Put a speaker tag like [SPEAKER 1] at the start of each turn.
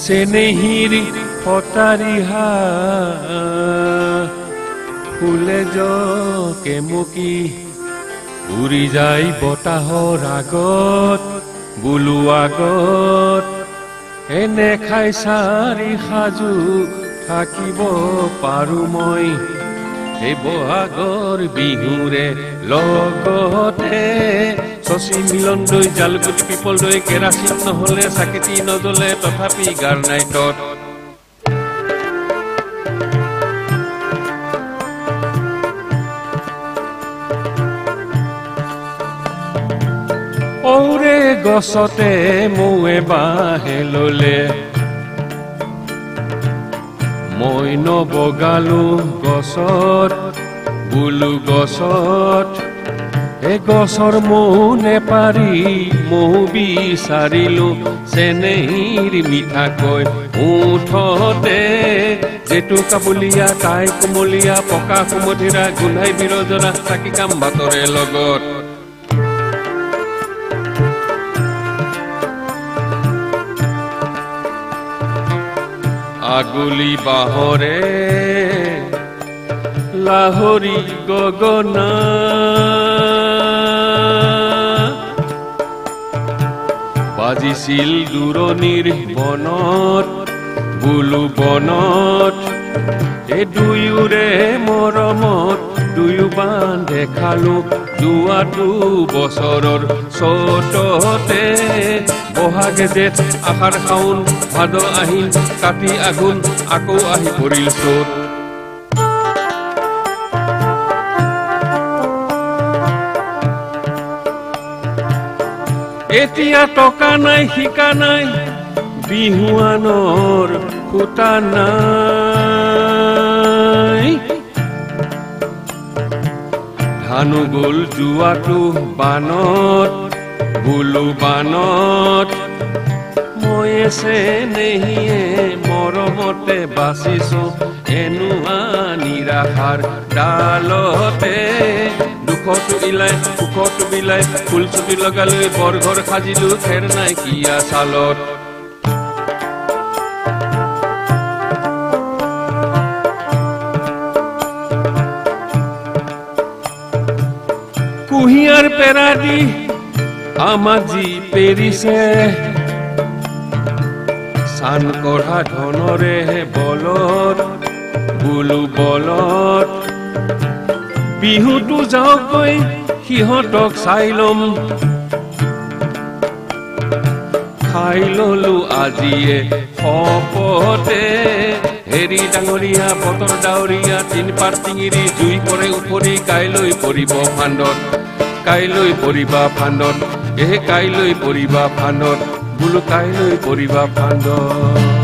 [SPEAKER 1] চেনেহীৰ ফটাৰিহা ফুলে জকেমুকি উৰি যায় বতাহৰ আগত বুলু আগত এনে খাই চাৰি সাজু থাকিব পাৰো মই এই বহাগৰ বিহুৰে লগতে শশী মিলন দৈ জালুকটি পিপল দৈ কেৰাচিন নহলে চাকিতি নজ্বলে তথাপি গাৰ নাইটত ঔৰে গছতে মৌৱে বাঁহে ললে মই নবগালো গছত বুলু গছত এ গছৰ মৌ নেপাৰি মৌ বিচাৰিলো চেনেহীৰ মিঠাকৈ উঠতে জেতু কাবুলীয়া তাই কোমলীয়া পকা কুমধিৰা গোন্ধাই বিৰজনা চাকি কাম ভাতৰে লগত আগুলি বাহৰে লাহৰি গগনা বাজিছিল দূৰণিৰ বনত বুলু বনত এই দুয়োৰে মৰমত দুয়ো বান্ধে খালো যোৱাটো বছৰৰ চততে বহাগে জেঠ আষাৰ শাওণ ভাদ আহিন কাতি আঘোণ আকৌ আহি পৰিল চত এতিয়া টকা নাই শিকা নাই বিহুৱানৰ খুটা নাই ধানু গল যোৱাটো বানত বুলু বানত মই চেনেহীয়ে মৰমতে বাচিছো এনুৱা নিৰাশাৰ ডালতে দুখটো ইলাই সুখটো বিলাই ফুল ছবি লগালৈ বৰঘৰ সাজিলো খেৰ নাই কিয়া চালত কুহিয়াৰ পেৰা দি আমাজি পেৰিছে চান কঢ়া ধনৰে বলত বুলু বলত বিহুটো যাওকগৈ সিহঁতক চাই লম খাই ললো আজিয়ে শপতে হেৰি ডাঙৰীয়া বতৰ ডাৱৰীয়া তিন পাত টিঙিৰি জুই পৰে উপৰি কাইলৈ পৰিব ফান্দত কাইলৈ পৰিবা ফান্দত কাইলৈ পৰিবা ফান্দত বুলু কাইলৈ পৰিবা ফান্দত